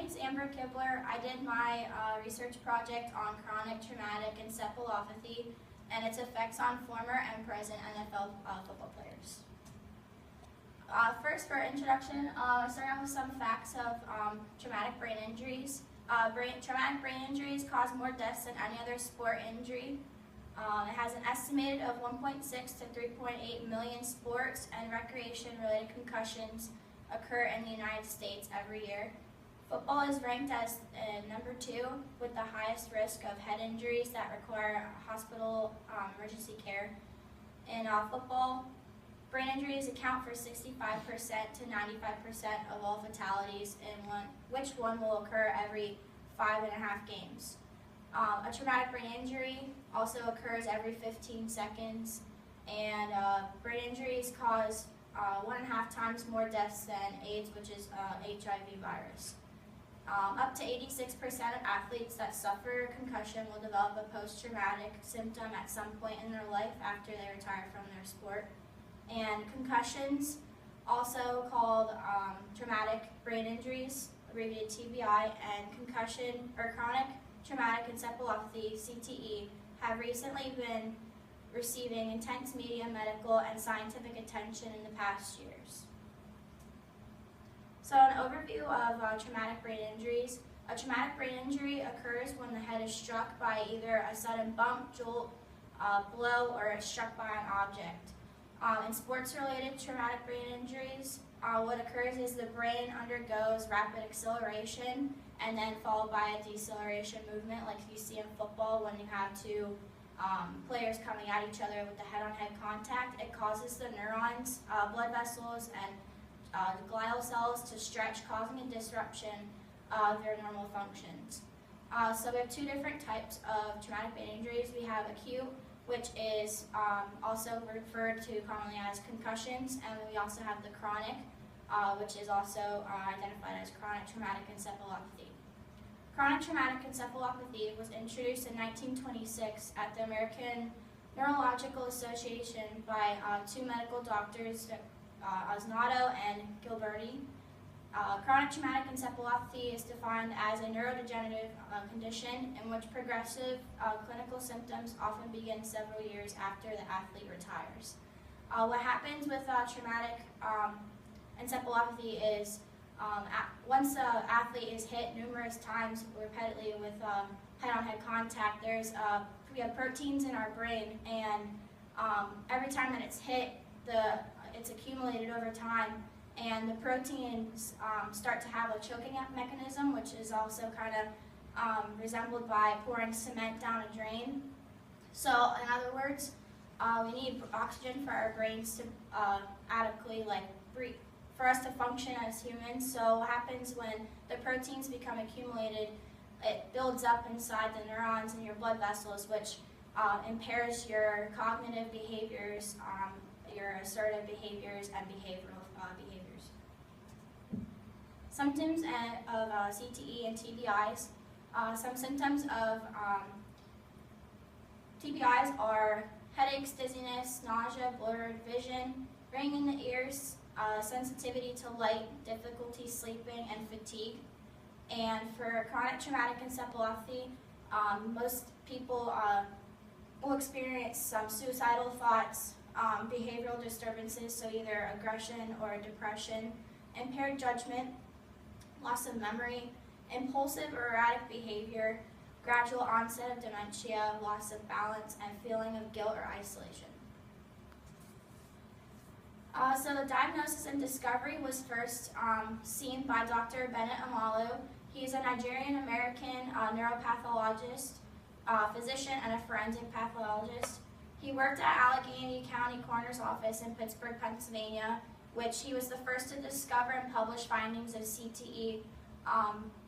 name's Amber Kibler. I did my research project on chronic traumatic encephalopathy and its effects on former and present NFL football players. First, for introduction, starting off with some facts of traumatic brain injuries. Traumatic brain injuries cause more deaths than any other sport injury. It has an estimated of 1.6 to 3.8 million sports and recreation-related concussions occur in the United States every year. Football is ranked as number 2 with the highest risk of head injuries that require hospital emergency care. In football, brain injuries account for 65% to 95% of all fatalities, which one will occur every 5.5 games. A traumatic brain injury also occurs every 15 seconds, and brain injuries cause 1.5 times more deaths than AIDS, which is HIV virus. Up to 86% of athletes that suffer concussion will develop a post-traumatic symptom at some point in their life after they retire from their sport. And concussions, also called traumatic brain injuries, abbreviated TBI, and concussion or chronic traumatic encephalopathy, CTE, have recently been receiving intense media, medical, and scientific attention in the past years. So an overview of traumatic brain injuries. A traumatic brain injury occurs when the head is struck by either a sudden bump, jolt, blow, or is struck by an object. In sports-related traumatic brain injuries, what occurs is the brain undergoes rapid acceleration and then followed by a deceleration movement, like you see in football when you have two players coming at each other with the head-on-head contact. It causes the neurons, blood vessels, and the glial cells to stretch, causing a disruption of their normal functions. So we have two different types of traumatic brain injuries. We have acute, which is also referred to commonly as concussions, and we also have the chronic, which is also identified as chronic traumatic encephalopathy. Chronic traumatic encephalopathy was introduced in 1926 at the American Neurological Association by two medical doctors, Osnato and Gilberti. Chronic traumatic encephalopathy is defined as a neurodegenerative condition in which progressive clinical symptoms often begin several years after the athlete retires. What happens with traumatic encephalopathy is once an athlete is hit numerous times repeatedly with head-on-head contact, we have proteins in our brain, and every time that it's hit, it's accumulated over time, and the proteins start to have a choking mechanism, which is also kind of resembled by pouring cement down a drain. So, in other words, we need oxygen for our brains to adequately breathe, for us to function as humans. So what happens when the proteins become accumulated, it builds up inside the neurons in your blood vessels, which impairs your cognitive behaviors, your assertive behaviors, and behavioral behaviors. Symptoms of CTE and TBIs. Some symptoms of TBIs are headaches, dizziness, nausea, blurred vision, ringing in the ears, sensitivity to light, difficulty sleeping, and fatigue. And for chronic traumatic encephalopathy, most people will experience some suicidal thoughts, behavioral disturbances, so either aggression or depression, impaired judgment, loss of memory, impulsive or erratic behavior, gradual onset of dementia, loss of balance, and feeling of guilt or isolation. So the diagnosis and discovery was first seen by Dr. Bennett Amalu. He's a Nigerian-American neuropathologist, physician, and a forensic pathologist. He worked at Allegheny County Coroner's Office in Pittsburgh, Pennsylvania, which he was the first to discover and publish findings of CTE,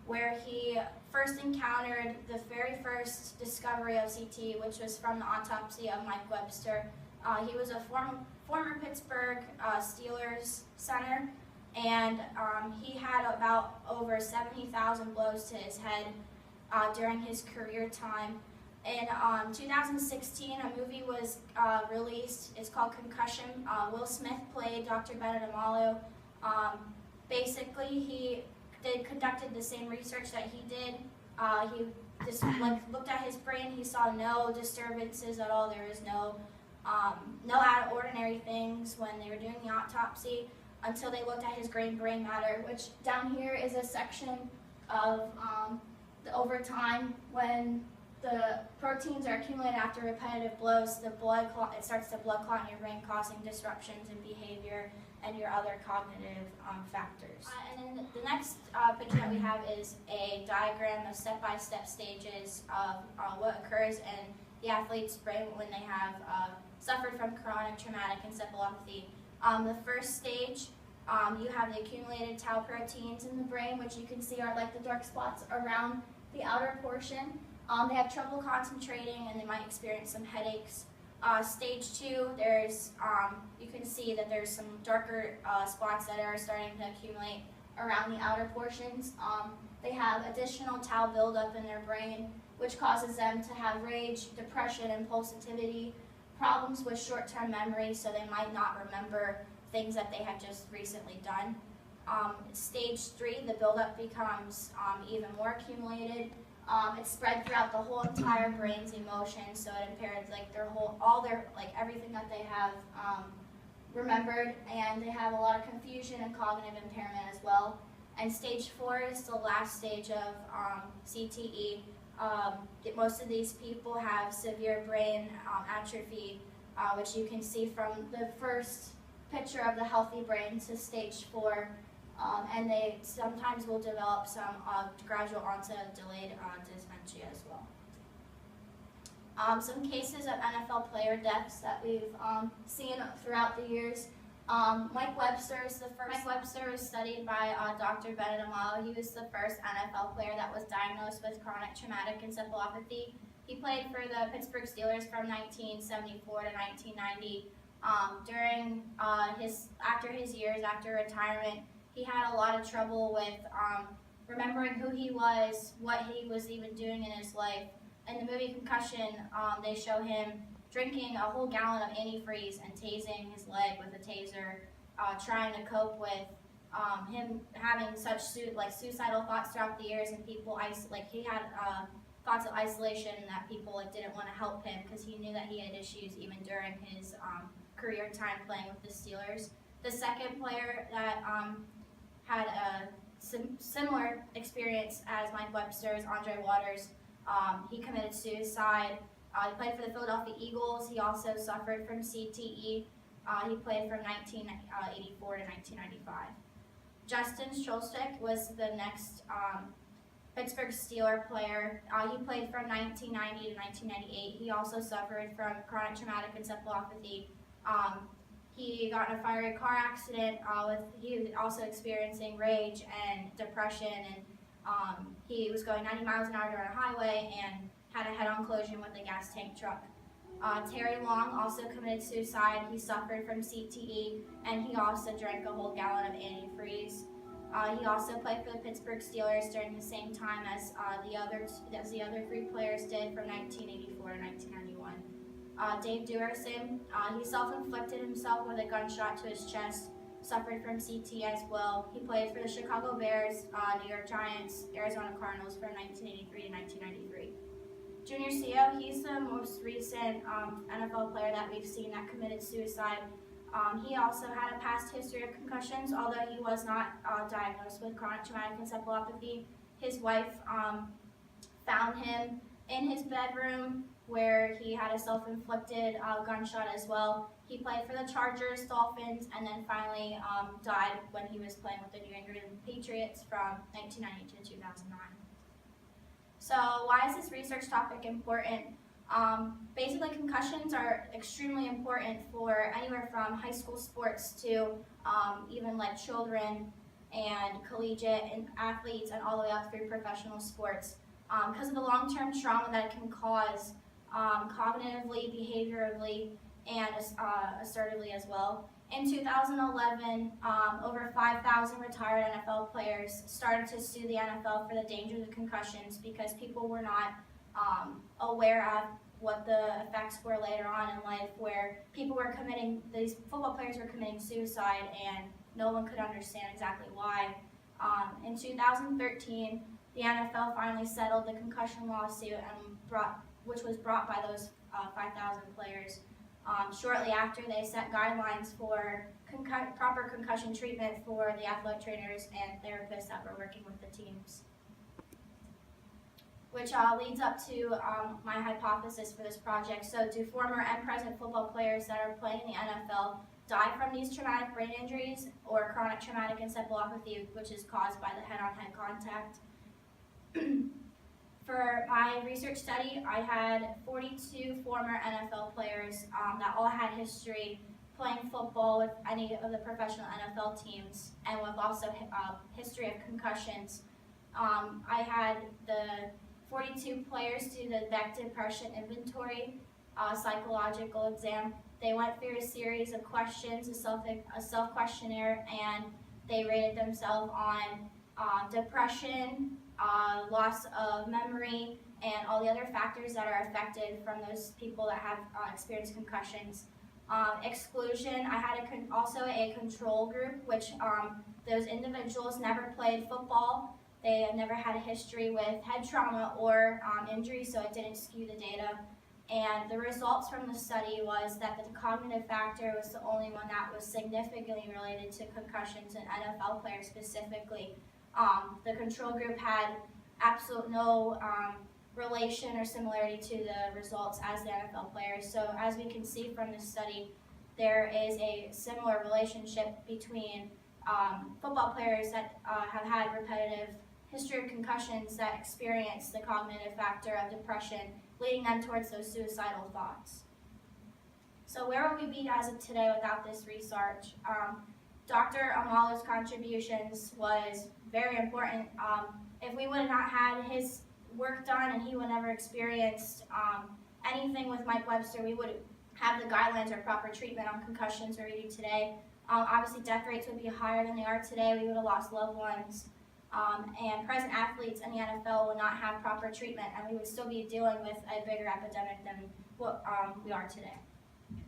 where he first encountered the very first discovery of CTE, which was from the autopsy of Mike Webster. He was a former Pittsburgh Steelers center, and he had about over 70,000 blows to his head during his career time. In 2016, a movie was released. It's called Concussion. Will Smith played Dr. Bennett Amalu. Basically, he conducted the same research that he did. He just looked at his brain. He saw no disturbances at all. There was no out of ordinary things when they were doing the autopsy until they looked at his brain matter, which down here is a section of over time when the proteins are accumulated after repetitive blows, it starts to blood clot in your brain, causing disruptions in behavior and your other cognitive factors. And then the next picture that we have is a diagram of step-by-step stages of what occurs in the athlete's brain when they have suffered from chronic traumatic encephalopathy. The first stage, you have the accumulated tau proteins in the brain, which you can see are like the dark spots around the outer portion. They have trouble concentrating and they might experience some headaches. Stage 2, you can see that there's some darker spots that are starting to accumulate around the outer portions. They have additional tau buildup in their brain, which causes them to have rage, depression, impulsivity, problems with short-term memory, so they might not remember things that they had just recently done. Stage 3, the buildup becomes even more accumulated. It's spread throughout the whole entire brain's emotions, so it impairs everything that they have remembered, and they have a lot of confusion and cognitive impairment as well. And stage 4 is the last stage of CTE. Most of these people have severe brain atrophy, which you can see from the first picture of the healthy brain to stage 4. And they sometimes will develop some gradual onset of delayed dementia as well. Some cases of NFL player deaths that we've seen throughout the years. Mike Webster is the first. Mike Webster was studied by Dr. Bennett Amalo. He was the first NFL player that was diagnosed with chronic traumatic encephalopathy. He played for the Pittsburgh Steelers from 1974 to 1990. After his years after retirement, he had a lot of trouble with remembering who he was, what he was even doing in his life. In the movie Concussion, they show him drinking a whole gallon of antifreeze and tasing his leg with a taser, trying to cope with him having such suicidal thoughts throughout the years, and he had thoughts of isolation and that people didn't want to help him because he knew that he had issues even during his career time playing with the Steelers. The second player that had a similar experience as Mike Webster's, Andre Waters. He committed suicide. He played for the Philadelphia Eagles. He also suffered from CTE. He played from 1984 to 1995. Justin Schulstick was the next Pittsburgh Steelers player. He played from 1990 to 1998. He also suffered from chronic traumatic encephalopathy. He got in a fiery car accident. He was also experiencing rage and depression, and he was going 90 miles an hour down a highway and had a head-on collision with a gas tank truck. Terry Long also committed suicide. He suffered from CTE, and he also drank a whole gallon of antifreeze. He also played for the Pittsburgh Steelers during the same time as the other three players did from 1984 to 1991. Dave Duerson, he self-inflicted himself with a gunshot to his chest, suffered from CTE as well. He played for the Chicago Bears, New York Giants, Arizona Cardinals from 1983 to 1993. Junior Seau, he's the most recent NFL player that we've seen that committed suicide. He also had a past history of concussions, although he was not diagnosed with chronic traumatic encephalopathy. His wife found him in his bedroom where he had a self-inflicted gunshot as well. He played for the Chargers, Dolphins, and then finally died when he was playing with the New England Patriots from 1990 to 2009. So why is this research topic important? Basically, concussions are extremely important for anywhere from high school sports to even like children and collegiate and athletes and all the way up through professional sports because of the long-term trauma that it can cause cognitively, behaviorally, and assertively as well. In 2011, over 5,000 retired NFL players started to sue the NFL for the dangers of concussions because people were not aware of what the effects were later on in life, where these football players were committing suicide and no one could understand exactly why. In 2013, the NFL finally settled the concussion lawsuit which was brought by those 5,000 players. Shortly after, they set guidelines for proper concussion treatment for the athletic trainers and therapists that were working with the teams. Which leads up to my hypothesis for this project. So do former and present football players that are playing in the NFL die from these traumatic brain injuries or chronic traumatic encephalopathy, which is caused by the head-on-head contact? For my research study, I had 42 former NFL players that all had history playing football with any of the professional NFL teams and with also history of concussions. I had the 42 players do the VEC depression inventory psychological exam. They went through a series of questions, a self-questionnaire, and they rated themselves on depression, loss of memory, and all the other factors that are affected from those people that have experienced concussions. Exclusion, I had also a control group, which those individuals never played football. They never had a history with head trauma or injury, so it didn't skew the data. And the results from the study was that the cognitive factor was the only one that was significantly related to concussions in NFL players specifically. The control group had absolute no relation or similarity to the results as the NFL players. So as we can see from this study, there is a similar relationship between football players that have had repetitive history of concussions that experience the cognitive factor of depression, leading them towards those suicidal thoughts. So where would we be as of today without this research? Dr. Amala's contributions was very important. If we would not had his work done and he would never experienced anything with Mike Webster, we would have the guidelines or proper treatment on concussions we're reading today. Obviously death rates would be higher than they are today. We would have lost loved ones. And present athletes in the NFL would not have proper treatment, and we would still be dealing with a bigger epidemic than what we are today.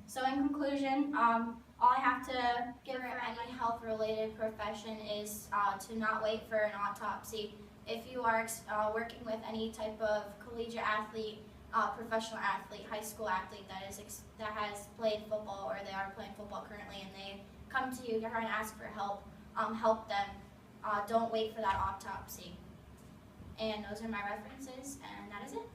So in conclusion, all I have to give for any health-related profession is to not wait for an autopsy. If you are working with any type of collegiate athlete, professional athlete, high school athlete that has played football or they are playing football currently and they come to you to try and ask for help, help them. Don't wait for that autopsy. And those are my references, and that is it.